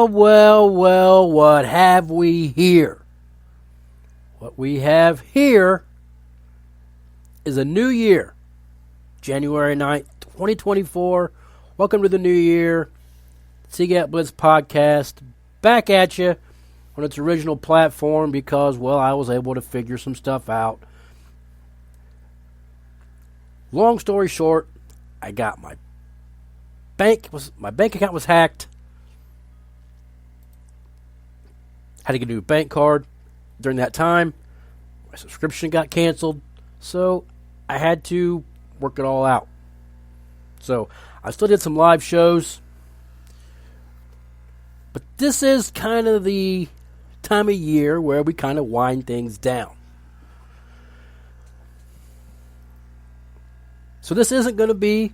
Well, what have we here? What we have here is a new year, January 9th, 2024. Welcome to the new year. CGAT Blitz podcast back at you on its original platform because, well, I was able to figure some stuff out. Long story short, I got my bank account was hacked. Had to get a new bank card during that time. My subscription got canceled, so I had to work it all out. So I still did some live shows, but this is kind of the time of year where we kind of wind things down. So this isn't going to be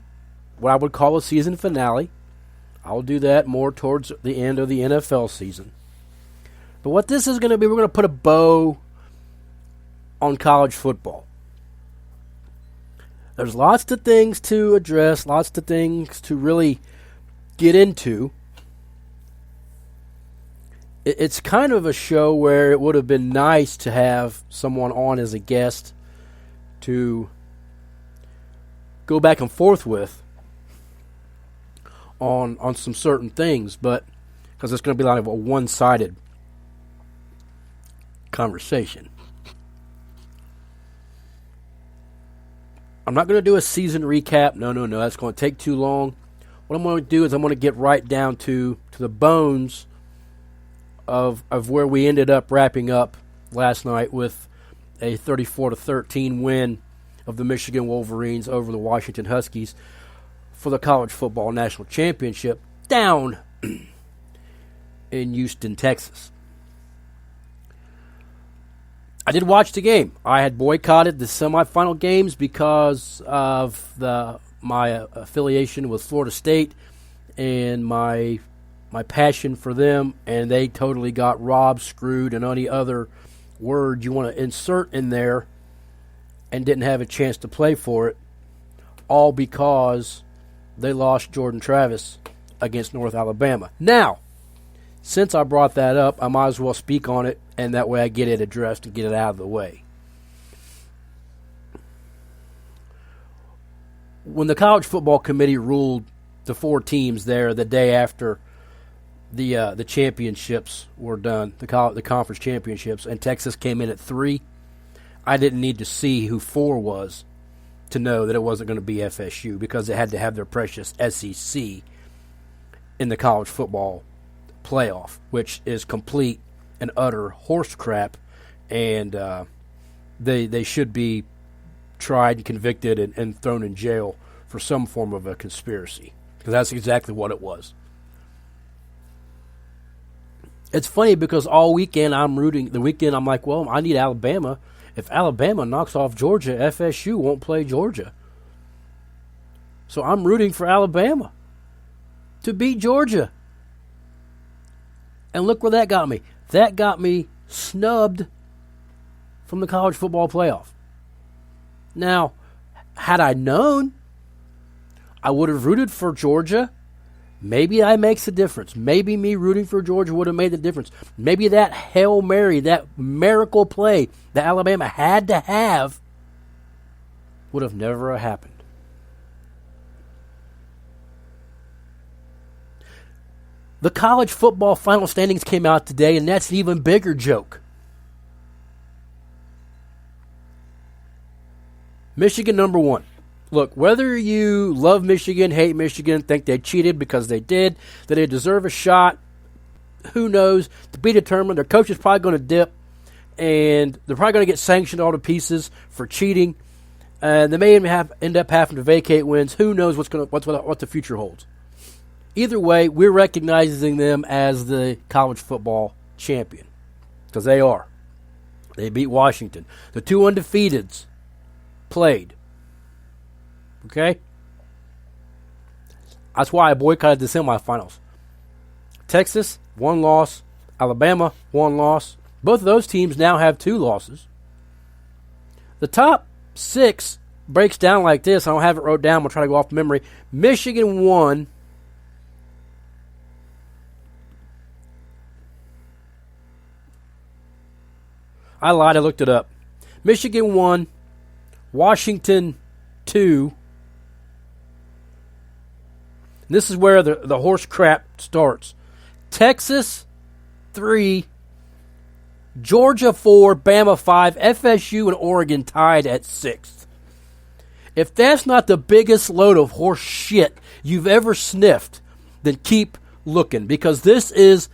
what I would call a season finale. I'll do that more towards the end of the NFL season. But what this is going to be, we're going to put a bow on college football. There's lots of things to address, lots of things to really get into. It's kind of a show where it would have been nice to have someone on as a guest to go back and forth with on some certain things, but because it's going to be like a one-sided conversation. I'm not going to do a season recap. No. That's going to take too long. What I'm going to do is I'm going to get right down to the bones of where we ended up wrapping up last night with a 34-13 win of the Michigan Wolverines over the Washington Huskies for the College Football National Championship down in Houston, Texas. I did watch the game. I had boycotted the semifinal games because of my affiliation with Florida State and my passion for them, and they totally got robbed, screwed, and any other word you want to insert in there, and didn't have a chance to play for it, all because they lost Jordan Travis against North Alabama. Now, since I brought that up, I might as well speak on it, and that way I get it addressed and get it out of the way. When the College Football Committee ruled the 4 teams there the day after the championships were done, the conference championships, and Texas came in at 3, I didn't need to see who 4 was to know that it wasn't going to be FSU because they had to have their precious SEC in the college football playoff, which is complete and utter horse crap, and they should be tried and convicted and thrown in jail for some form of a conspiracy, because that's exactly what it was. It's funny because all weekend I'm rooting. The weekend I'm like, well, I need Alabama. If Alabama knocks off Georgia, FSU won't play Georgia. So I'm rooting for Alabama to beat Georgia. And look where that got me. That got me snubbed from the college football playoff. Now, had I known, I would have rooted for Georgia. Maybe that makes a difference. Maybe me rooting for Georgia would have made the difference. Maybe that Hail Mary, that miracle play that Alabama had to have would have never happened. The college football final standings came out today, and that's an even bigger joke. Michigan number 1. Look, whether you love Michigan, hate Michigan, think they cheated because they did, that they deserve a shot, who knows, to be determined. Their coach is probably going to dip, and they're probably going to get sanctioned all to pieces for cheating, and they may even end up having to vacate wins. Who knows what the future holds. Either way, we're recognizing them as the college football champion, because they are. They beat Washington. The 2 undefeateds played. Okay? That's why I boycotted the semifinals. Texas, 1 loss. Alabama, 1 loss. Both of those teams now have 2 losses. The top 6 breaks down like this. I don't have it wrote down. I'm going to try to go off memory. Michigan won. I lied. I looked it up. Michigan 1, Washington 2. This is where the horse crap starts. Texas 3, Georgia 4, Bama 5, FSU and Oregon tied at 6th. If that's not the biggest load of horse shit you've ever sniffed, then keep looking, because this is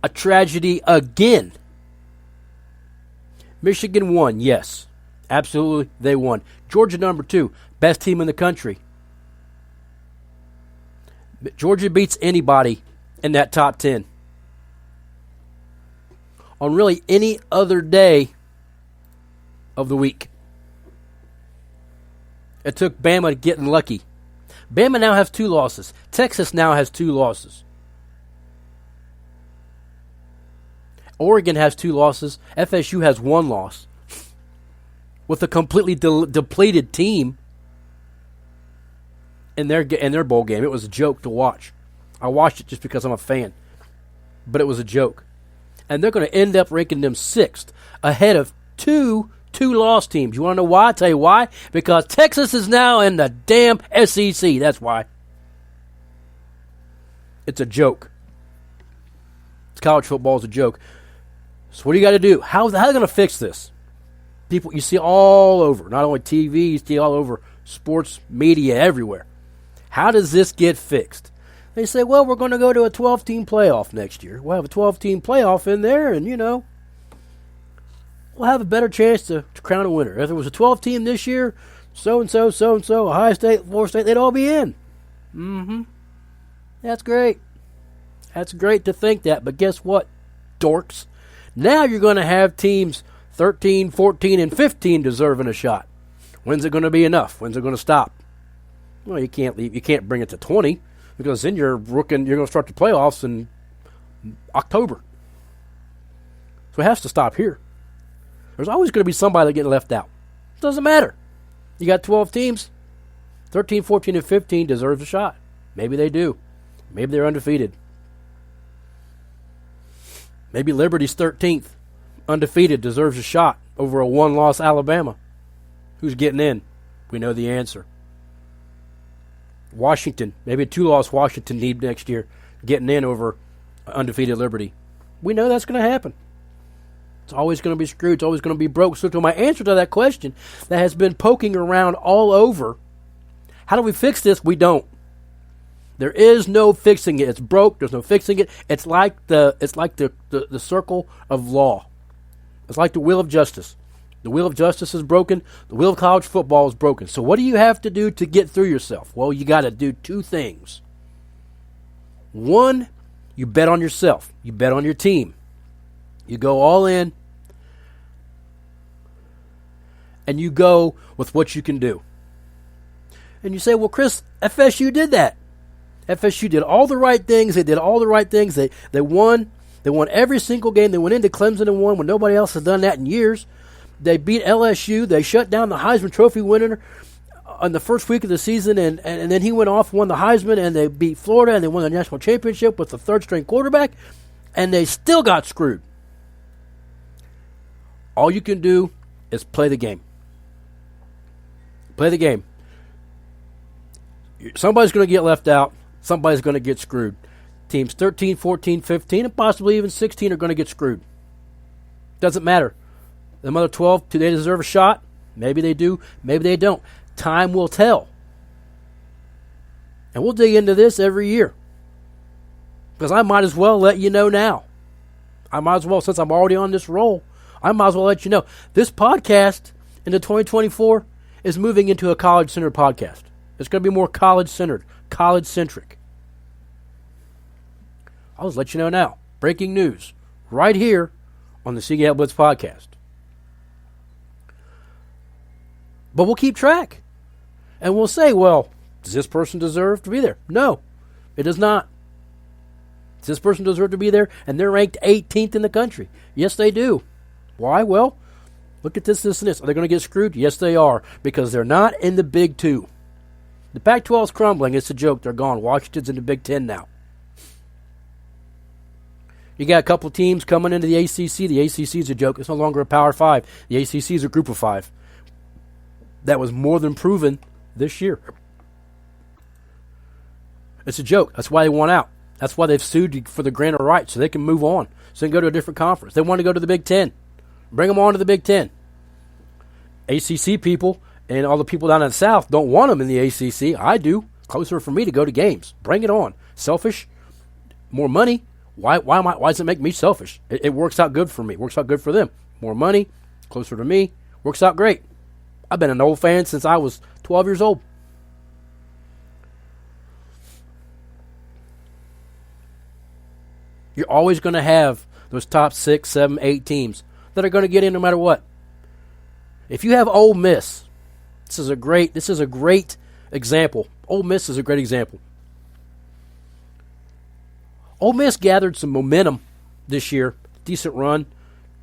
a tragedy again. Michigan won, yes. Absolutely, they won. Georgia number 2, best team in the country. Georgia beats anybody in that top 10. On really any other day of the week. It took Bama getting lucky. Bama now has 2 losses. Texas now has 2 losses. Oregon has 2 losses. FSU has 1 loss. With a completely depleted team in their bowl game. It was a joke to watch. I watched it just because I'm a fan. But it was a joke. And they're going to end up ranking them 6th, ahead of two loss teams. You want to know why? I'll tell you why. Because Texas is now in the damn SEC. That's why. It's a joke. College football is a joke. So what do you got to do? How are they going to fix this? People you see all over, not only TV, you see all over sports media everywhere. How does this get fixed? They say, well, we're going to go to a 12-team playoff next year. We'll have a 12-team playoff in there, and, we'll have a better chance to crown a winner. If there was a 12-team this year, so-and-so, Ohio State, Florida State, they'd all be in. Mm-hmm. That's great. That's great to think that, but guess what, dorks? Now you're going to have teams 13, 14, and 15 deserving a shot. When's it going to be enough? When's it going to stop? Well, you can't bring it to 20, because then you're going to start the playoffs in October. So it has to stop here. There's always going to be somebody that getting left out. It doesn't matter. You got 12 teams. 13, 14, and 15 deserves a shot. Maybe they do. Maybe they're undefeated. Maybe Liberty's 13th, undefeated, deserves a shot over a 1-loss Alabama. Who's getting in? We know the answer. Washington, maybe a 2-loss Washington need next year, getting in over undefeated Liberty. We know that's going to happen. It's always going to be screwed. It's always going to be broke. So to my answer to that question that has been poking around all over, how do we fix this? We don't. There is no fixing it. It's broke. There's no fixing it. It's like the circle of law. It's like the wheel of justice. The wheel of justice is broken. The wheel of college football is broken. So what do you have to do to get through yourself? Well, you got to do 2 things. 1, you bet on yourself. You bet on your team. You go all in, and you go with what you can do. And you say, well, Chris, FSU did that. FSU did all the right things. They did all the right things. They won. They won every single game. They went into Clemson and won when nobody else has done that in years. They beat LSU. They shut down the Heisman Trophy winner on the first week of the season, and then he went off, won the Heisman, and they beat Florida, and they won the national championship with the third-string quarterback, and they still got screwed. All you can do is play the game. Play the game. Somebody's going to get left out. Somebody's going to get screwed. Teams 13, 14, 15, and possibly even 16 are going to get screwed. Doesn't matter. The other 12, do they deserve a shot? Maybe they do. Maybe they don't. Time will tell. And we'll dig into this every year. Because I might as well let you know now. I might as well, since I'm already on this roll, I might as well let you know. This podcast into 2024 is moving into a college-centered podcast. It's going to be more college-centered, college-centric. I'll just let you know now. Breaking news. Right here on the Seagate Blitz podcast. But we'll keep track. And we'll say, well, does this person deserve to be there? No, it does not. Does this person deserve to be there? And they're ranked 18th in the country. Yes, they do. Why? Well, look at this, this, and this. Are they going to get screwed? Yes, they are. Because they're not in the Big Two. The Pac-12 is crumbling. It's a joke. They're gone. Washington's in the Big Ten now. You got a couple teams coming into the ACC. The ACC is a joke. It's no longer a Power 5. The ACC is a group of 5. That was more than proven this year. It's a joke. That's why they want out. That's why they've sued for the grant of rights, so they can move on, so they can go to a different conference. They want to go to the Big Ten. Bring them on to the Big Ten. ACC people and all the people down in the South don't want them in the ACC. I do. Closer for me to go to games. Bring it on. Selfish. More money. Why does it make me selfish? It works out good for me. It works out good for them. More money. Closer to me. Works out great. I've been an old fan since I was 12 years old. You're always going to have those top 6, 7, 8 teams that are going to get in no matter what. If you have Ole Miss, this is a great example. Ole Miss is a great example. Ole Miss gathered some momentum this year, decent run,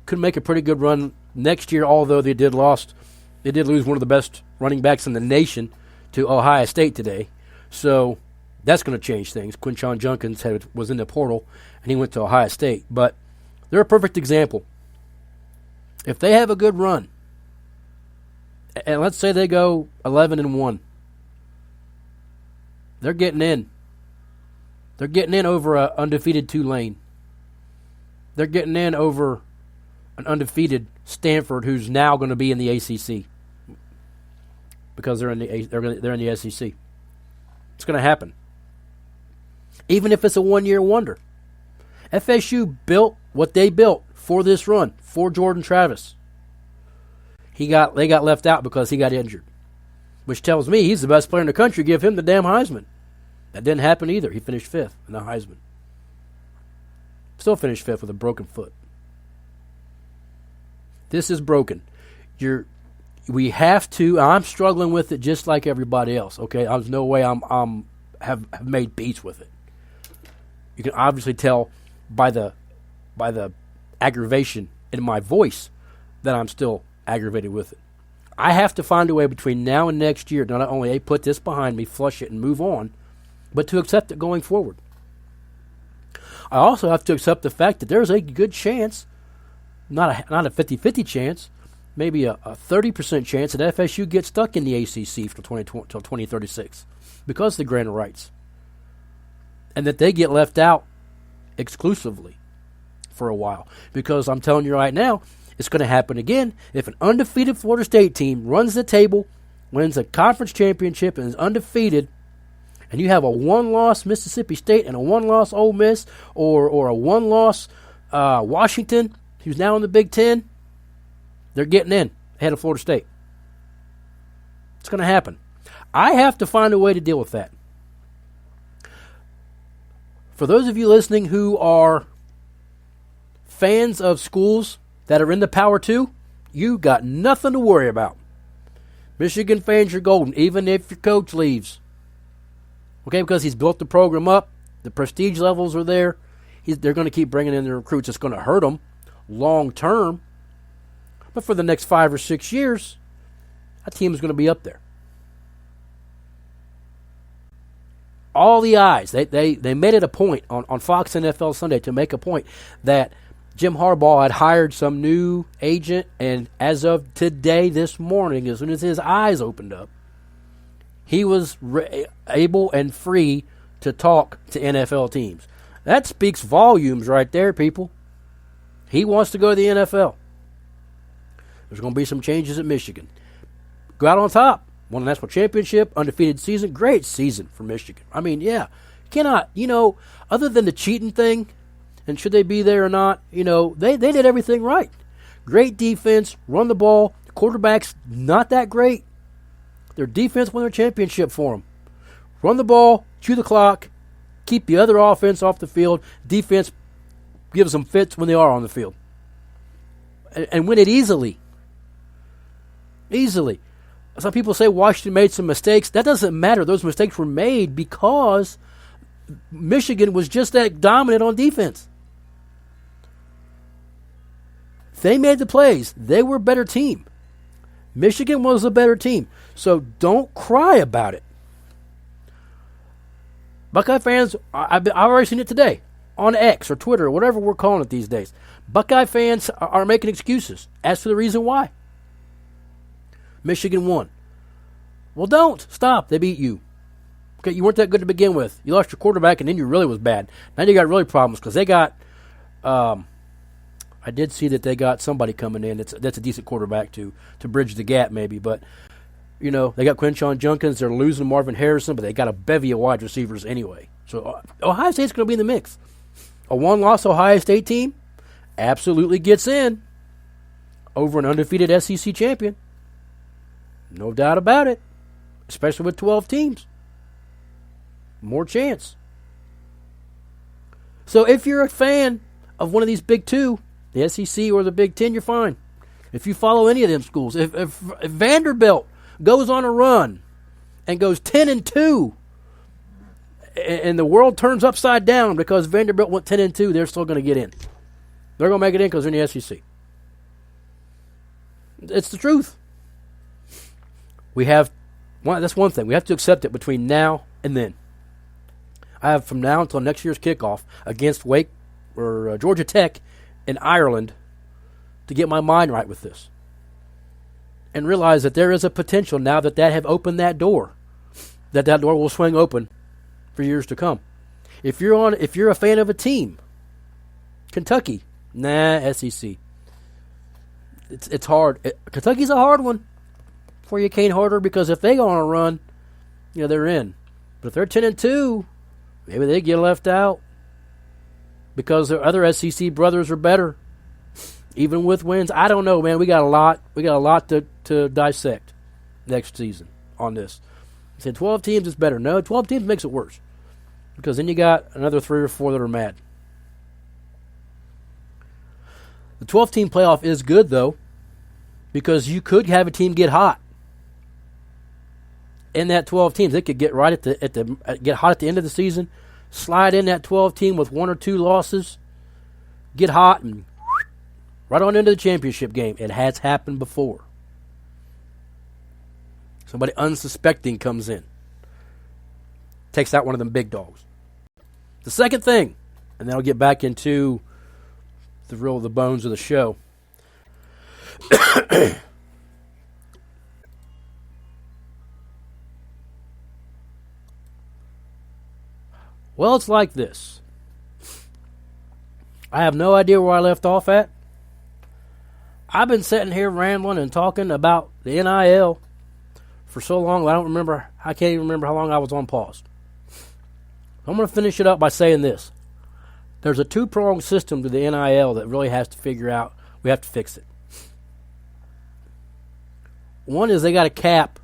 could make a pretty good run next year. Although they did lose one of the best running backs in the nation to Ohio State today, so that's going to change things. Quinshon Judkins was in the portal, and he went to Ohio State. But they're a perfect example. If they have a good run, and let's say they go 11-1, they're getting in. They're getting in over an undefeated Tulane. They're getting in over an undefeated Stanford, who's now going to be in the ACC because they're in the SEC. It's going to happen. Even if it's a one-year wonder. FSU built what they built for this run, for Jordan Travis. They got left out because he got injured, which tells me he's the best player in the country. Give him the damn Heisman. That didn't happen either. He finished 5th in the Heisman. Still finished 5th with a broken foot. This is broken. We have to. I'm struggling with it just like everybody else. Okay, there's no way have made peace with it. You can obviously tell by the aggravation in my voice that I'm still aggravated with it. I have to find a way between now and next year to not only put this behind me, flush it, and move on, but to accept it going forward. I also have to accept the fact that there's a good chance, not a 50-50 chance, maybe a 30% chance that FSU gets stuck in the ACC till 2036 because of the grant of rights, and that they get left out exclusively for a while. Because I'm telling you right now, it's going to happen again. If an undefeated Florida State team runs the table, wins a conference championship, and is undefeated, and you have a one-loss Mississippi State and a one-loss Ole Miss, or a one-loss Washington, who's now in the Big Ten, they're getting in ahead of Florida State. It's going to happen. I have to find a way to deal with that. For those of you listening who are fans of schools that are in the Power 2, you got nothing to worry about. Michigan fans, you're golden, even if your coach leaves. Okay, because he's built the program up. The prestige levels are there. They're going to keep bringing in the recruits. It's going to hurt them long term. But for the next 5 or 6 years, that team is going to be up there. All the eyes, they made it a point on Fox NFL Sunday to make a point that Jim Harbaugh had hired some new agent, and as of today, this morning, as soon as his eyes opened up, he was able and free to talk to NFL teams. That speaks volumes right there, people. He wants to go to the NFL. There's going to be some changes at Michigan. Go out on top. Won a national championship, undefeated season. Great season for Michigan. I mean, yeah. Cannot, other than the cheating thing, and should they be there or not, they did everything right. Great defense, run the ball. The quarterback's not that great. Their defense won their championship for them. Run the ball, chew the clock, keep the other offense off the field. Defense gives them fits when they are on the field. And win it easily. Easily. Some people say Washington made some mistakes. That doesn't matter. Those mistakes were made because Michigan was just that dominant on defense. They made the plays. They were a better team. Michigan was a better team. So don't cry about it. Buckeye fans, I've already seen it today. on X or Twitter or whatever we're calling it these days. Buckeye fans are making excuses as to the reason why. Michigan won. Well, don't. Stop. They beat you. Okay, you weren't that good to begin with. You lost your quarterback, and then you really was bad. Now you got really problems because they got I did see that they got somebody coming in that's a decent quarterback to bridge the gap maybe. But, you know, they got Quinshon Judkins. They're losing Marvin Harrison, but they got a bevy of wide receivers anyway. So Ohio State's going to be in the mix. A one-loss Ohio State team absolutely gets in over an undefeated SEC champion. No doubt about it, especially with 12 teams. More chance. So if you're a fan of one of these big two, the SEC or the Big Ten, you're fine. If you follow any of them schools, if Vanderbilt goes on a run and goes 10-2, and the world turns upside down because Vanderbilt went 10-2, they're still going to get in. They're going to make it in because they're in the SEC. It's the truth. That's one thing. We have to accept it between now and then. I have from now until next year's kickoff against Wake or Georgia Tech in Ireland to get my mind right with this. And realize that there is a potential now that have opened that door. That door will swing open for years to come. If you're a fan of a team, Kentucky, SEC. It's hard. Kentucky's a hard one for you, Kane Harder, because if they go on a run, you know, they're in. But if they're 10-2, maybe they get left out because their other SEC brothers are better, even with wins. I don't know, man. We got a lot. We got a lot to dissect next season on this. I said 12 teams is better. No, 12 teams makes it worse because then you got another 3 or 4 that are mad. The 12-team playoff is good though, because you could have a team get hot. In that 12 teams, they could get right get hot at the end of the season, slide in that 12 team with 1 or 2 losses, get hot, and right on into the championship game. It has happened before. Somebody unsuspecting comes in, takes out one of them big dogs. The second thing, and then I'll get back into the bones of the show. Well, it's like this. I have no idea where I left off at. I've been sitting here rambling and talking about the NIL for so long I can't even remember how long I was on pause. I'm going to finish it up by saying this. There's a 2-pronged system to the NIL that really has to figure out. We have to fix it. One is they got to cap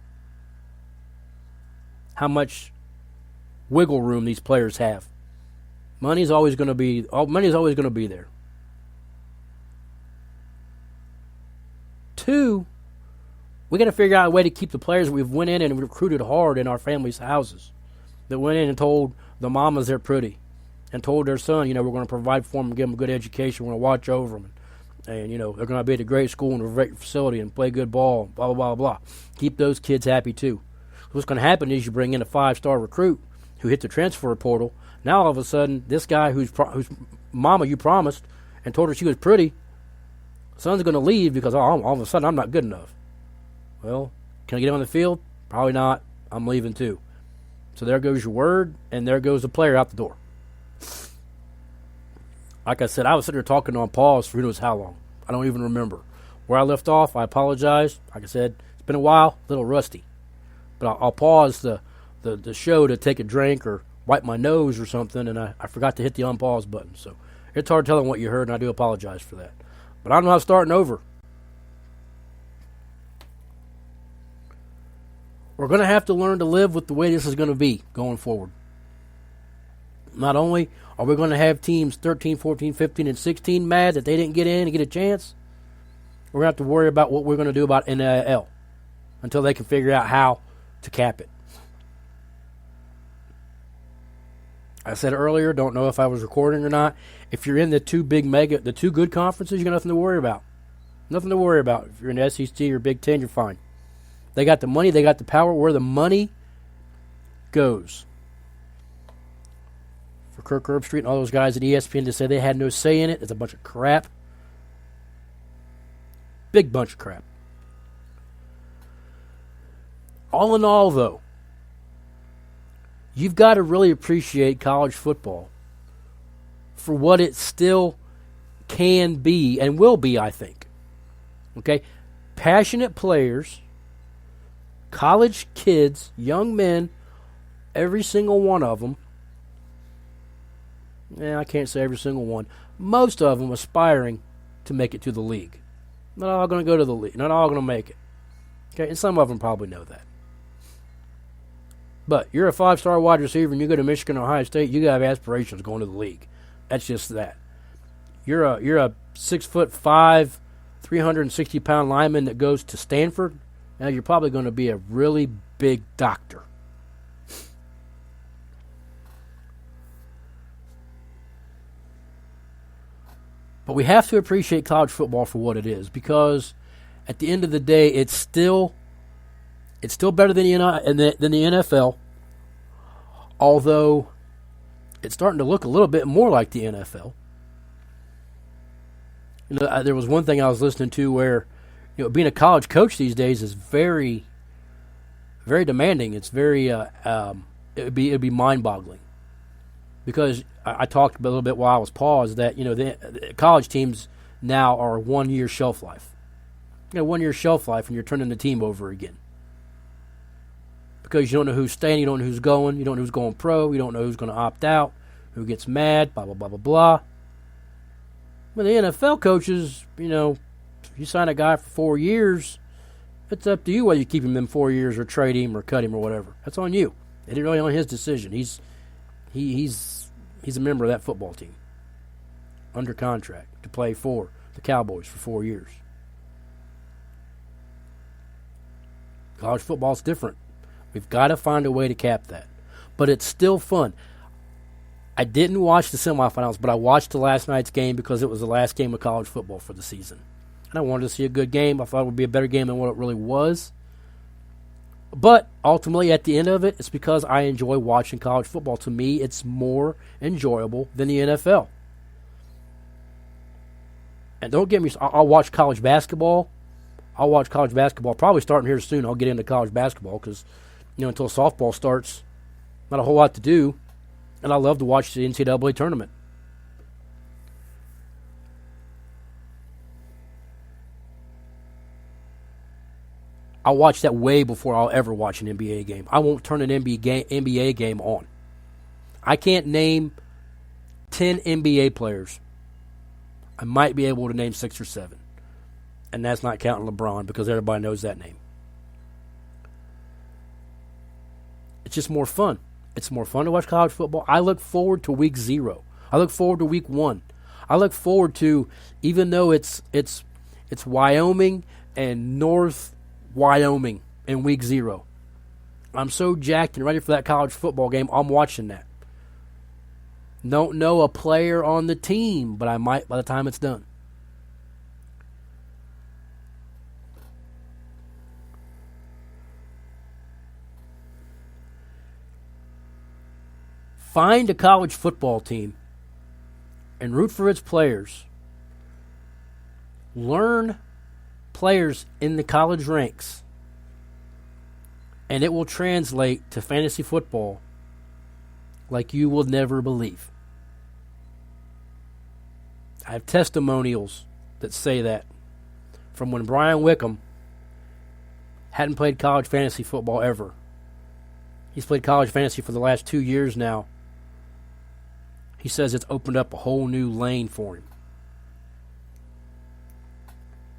how much wiggle room these players have. Money's always going to be there. 2, we got to figure out a way to keep the players we've went in and recruited hard in our families' houses. That went in and told the mamas they're pretty, and told their son, we're going to provide for them and give them a good education. We're going to watch over them, and they're going to be at a great school and a great facility and play good ball. Blah blah blah blah. Keep those kids happy too. What's going to happen is you bring in a 5-star recruit who hit the transfer portal. Now all of a sudden, this guy whose mama you promised and told her she was pretty, son's going to leave because all of a sudden I'm not good enough. Well, can I get him on the field? Probably not. I'm leaving too. So there goes your word, and there goes the player out the door. Like I said, I was sitting there talking on pause for who knows how long. I don't even remember. Where I left off, I apologize. Like I said, it's been a while, a little rusty. But I'll pause the show to take a drink or wipe my nose or something, and I forgot to hit the unpause button. So it's hard telling what you heard, and I do apologize for that. But I don't know how starting over. We're going to have to learn to live with the way this is going to be going forward. Not only are we going to have teams 13, 14, 15, and 16 mad that they didn't get in and get a chance, we're going to have to worry about what we're going to do about NIL until they can figure out how to cap it. I said earlier, don't know if I was recording or not. If you're in the two good conferences, you got nothing to worry about. Nothing to worry about. If you're in the SEC or Big Ten, you're fine. They got the money, they got the power. Where the money goes for Kirk Herbstreit and all those guys at ESPN to say they had no say in it. It's a bunch of crap. Big bunch of crap. All in all, though, you've got to really appreciate college football for what it still can be and will be, I think. Okay? Passionate players, college kids, young men, every single one of them. I can't say every single one. Most of them aspiring to make it to the league. Not all going to go to the league. Not all going to make it. Okay? And some of them probably know that. But you're a 5-star wide receiver and you go to Michigan or Ohio State, you got to have aspirations going to the league. That's just that. You're a 6'5", 360-pound lineman that goes to Stanford. Now you're probably going to be a really big doctor. But we have to appreciate college football for what it is, because at the end of the day, it's still better than the NFL, although it's starting to look a little bit more like the NFL. There was one thing I was listening to where, being a college coach these days is very, very demanding. It's very, it'd be mind-boggling, because I talked a little bit while I was paused that the college teams now are 1 year shelf life. 1 year shelf life when you're turning the team over again. Because you don't know who's staying, you don't know who's going, you don't know who's going pro, you don't know who's going to opt out, who gets mad, blah, blah, blah, blah, blah. But the NFL coaches, if you sign a guy for 4 years, it's up to you whether you keep him them 4 years or trade him or cut him or whatever. That's on you. It's really on his decision. He's a member of that football team, under contract to play for the Cowboys for 4 years. College football's different. We've got to find a way to cap that. But it's still fun. I didn't watch the semifinals, but I watched the last night's game because it was the last game of college football for the season. And I wanted to see a good game. I thought it would be a better game than what it really was. But ultimately, at the end of it, it's because I enjoy watching college football. To me, it's more enjoyable than the NFL. And don't get me, I'll watch college basketball. I'll watch college basketball probably starting here soon. I'll get into college basketball because, until softball starts, not a whole lot to do. And I love to watch the NCAA tournament. I'll watch that way before I'll ever watch an NBA game. I won't turn an NBA game on. I can't name 10 NBA players. I might be able to name 6 or 7. And that's not counting LeBron because everybody knows that name. It's just more fun. It's more fun to watch college football. I look forward to week 0. I look forward to week 1. I look forward to, even though it's Wyoming and North Wyoming in week 0. I'm so jacked and ready for that college football game. I'm watching that. Don't know a player on the team, but I might by the time it's done. Find a college football team and root for its players. Learn players in the college ranks, and it will translate to fantasy football like you will never believe. I have testimonials that say that from when Brian Wickham hadn't played college fantasy football ever. He's played college fantasy for the last 2 years now. He says it's opened up a whole new lane for him.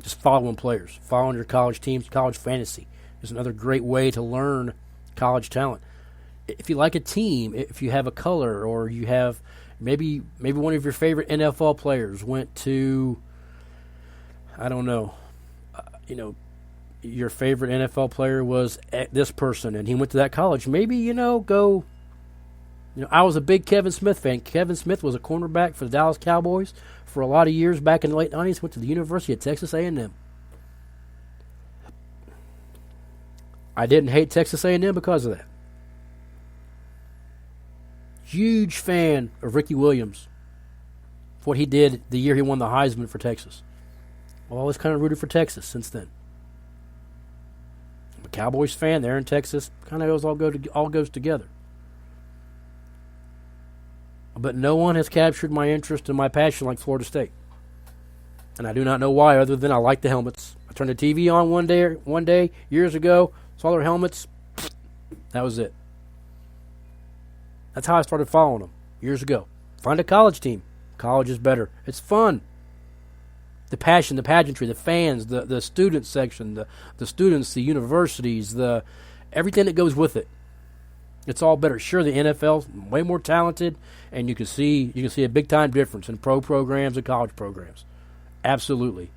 Just following players, following your college teams, college fantasy is another great way to learn college talent. If you like a team, if you have a color, or you have maybe one of your favorite NFL players went to, I don't know, your favorite NFL player was at this person and he went to that college. Maybe, go. I was a big Kevin Smith fan. Kevin Smith was a cornerback for the Dallas Cowboys for a lot of years back in the late 90s. Went to the University of Texas A&M. I didn't hate Texas A&M because of that. huge fan of Ricky Williams, what he did the year he won the Heisman for Texas. I've always kind of rooted for Texas since then. I'm a Cowboys fan. They're in Texas. Kind of all goes together. But no one has captured my interest and my passion like Florida State. And I do not know why, other than I like the helmets. I turned the TV on one day years ago, saw their helmets. That was it. That's how I started following them years ago. Find a college team. College is better. It's fun. The passion, the pageantry, the fans, the student section, the students, the universities, everything that goes with it. It's all better. Sure, the NFL's way more talented, and you can see a big time difference in pro programs and college programs. Absolutely.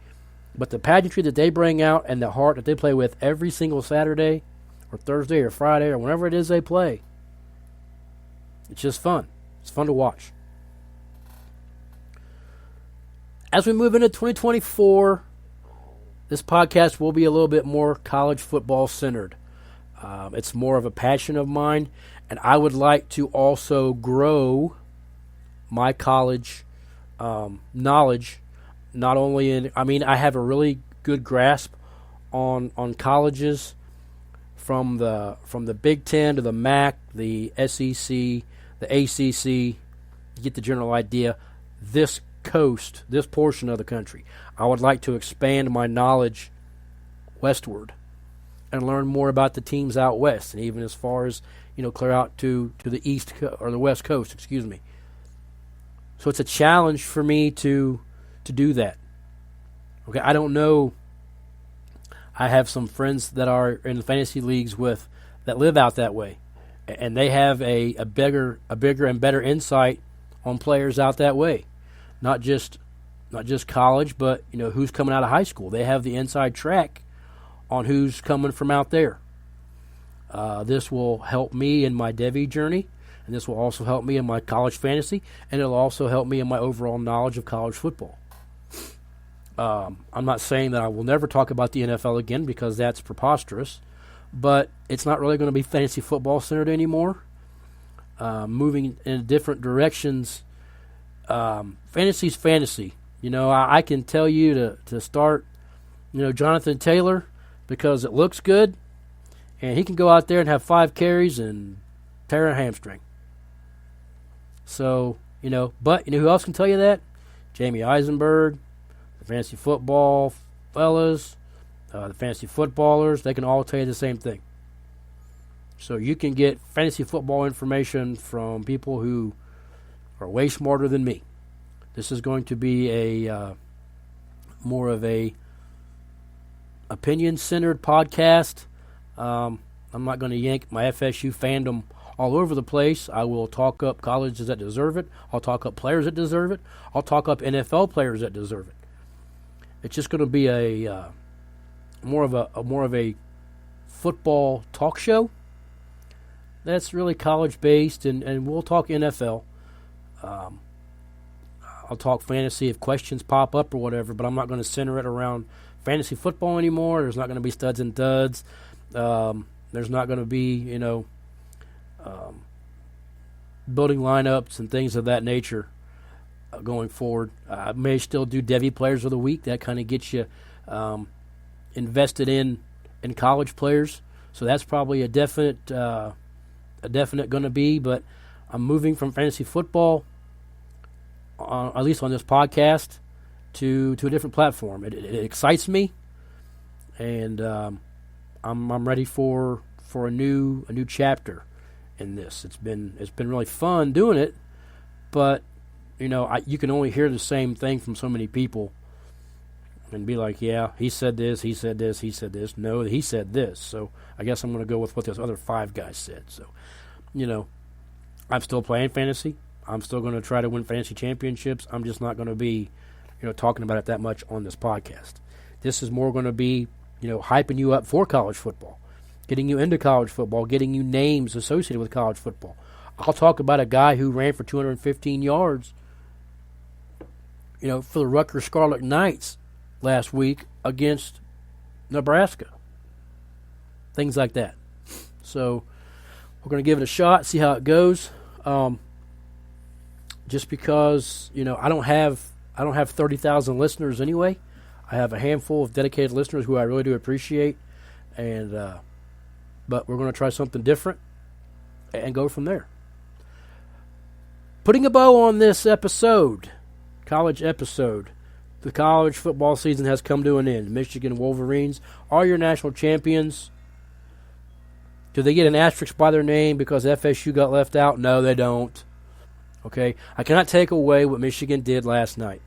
But the pageantry that they bring out and the heart that they play with every single Saturday or Thursday or Friday or whenever it is they play, it's just fun. It's fun to watch. As we move into 2024, this podcast will be a little bit more college football centered. It's more of a passion of mine, and I would like to also grow my college knowledge. Not only I have a really good grasp on colleges from the Big Ten to the MAC, the SEC, the ACC. You get the general idea. This coast, this portion of the country, I would like to expand my knowledge westward and learn more about the teams out west, and even as far as clear out to the east or the west coast. Excuse me. So it's a challenge for me to do that. Okay, I don't know. I have some friends that are in fantasy leagues that live out that way, and they have a bigger and better insight on players out that way. Not just college, but who's coming out of high school. They have the inside track on who's coming from out there. This will help me in my Devy journey, and this will also help me in my college fantasy, and it'll also help me in my overall knowledge of college football. I'm not saying that I will never talk about the NFL again because that's preposterous, but it's not really going to be fantasy football centered anymore. Moving in different directions. Fantasy's fantasy. I can tell you to start, Jonathan Taylor because it looks good, and he can go out there and have 5 carries and tear a hamstring. So, but who else can tell you that? Jamie Eisenberg, the fantasy football fellas, the fantasy footballers, they can all tell you the same thing. So you can get fantasy football information from people who are way smarter than me. This is going to be a more of a opinion-centered podcast. I'm not going to yank my FSU fandom all over the place. I will talk up colleges that deserve it. I'll talk up players that deserve it. I'll talk up NFL players that deserve it. It's just going to be a more of a football talk show. That's really college-based, and we'll talk NFL. I'll talk fantasy if questions pop up or whatever, but I'm not going to center it around fantasy football anymore. There's not going to be studs and duds. There's not going to be, building lineups and things of that nature going forward. I may still do Devy Players of the Week. That kind of gets you invested in college players. So that's probably a definite going to be. But I'm moving from fantasy football, at least on this podcast, to a different platform. It excites me, and I'm ready for a new chapter in this. It's been really fun doing it, but you can only hear the same thing from so many people and be like, yeah, he said this, he said this, he said this. No, he said this. So I guess I'm going to go with what those other 5 guys said. So, I'm still playing fantasy. I'm still going to try to win fantasy championships. I'm just not going to be, talking about it that much on this podcast. This is more going to be, hyping you up for college football, getting you into college football, getting you names associated with college football. I'll talk about a guy who ran for 215 yards, for the Rutgers Scarlet Knights last week against Nebraska. Things like that. So we're going to give it a shot, see how it goes. just because, I don't have 30,000 listeners anyway. I have a handful of dedicated listeners who I really do appreciate, and but we're going to try something different and go from there. Putting a bow on this episode, college episode, the college football season has come to an end. Michigan Wolverines are your national champions. Do they get an asterisk by their name because FSU got left out? No, they don't. Okay, I cannot take away what Michigan did last night.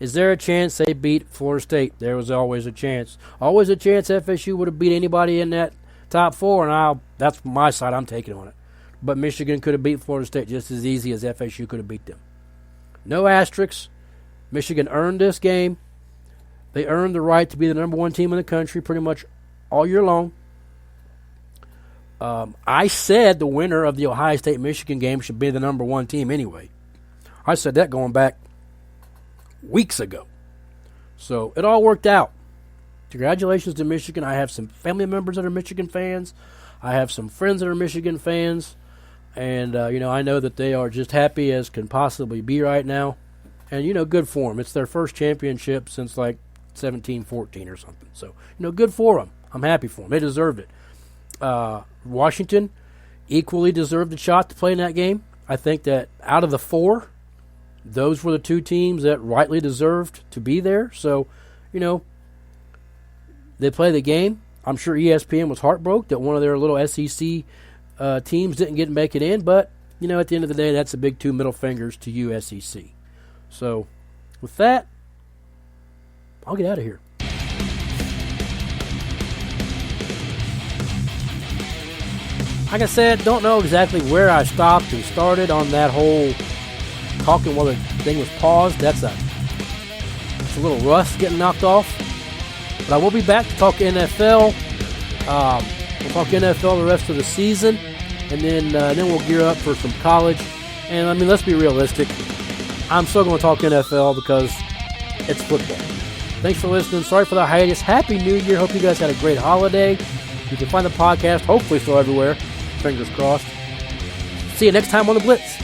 Is there a chance they beat Florida State? There was always a chance. Always a chance FSU would have beat anybody in that top four, and that's my side. I'm taking on it. But Michigan could have beat Florida State just as easy as FSU could have beat them. No asterisks. Michigan earned this game. They earned the right to be the number one team in the country pretty much all year long. I said the winner of the Ohio State-Michigan game should be the number one team anyway. I said that going back weeks ago. So it all worked out. Congratulations to Michigan. I have some family members that are Michigan fans. I have some friends that are Michigan fans. And, I know that they are just happy as can possibly be right now. And, good for them. It's their first championship since, 17-14 or something. So, good for them. I'm happy for them. They deserved it. Washington equally deserved a shot to play in that game. I think that out of the four, those were the two teams that rightly deserved to be there. So, they play the game. I'm sure ESPN was heartbroken that one of their little SEC teams didn't make it in, but at the end of the day, that's a big two middle fingers to you, SEC. So, with that, I'll get out of here. Like I said, don't know exactly where I stopped and started on that whole talking while the thing was paused. It's a little rust getting knocked off. But I will be back to talk NFL. We'll talk NFL the rest of the season, and then we'll gear up for some college. And let's be realistic. I'm still going to talk NFL because it's football. Thanks for listening. Sorry for the hiatus. Happy New Year. Hope you guys had a great holiday. You can find the podcast hopefully still everywhere. Fingers crossed. See you next time on The Blitz.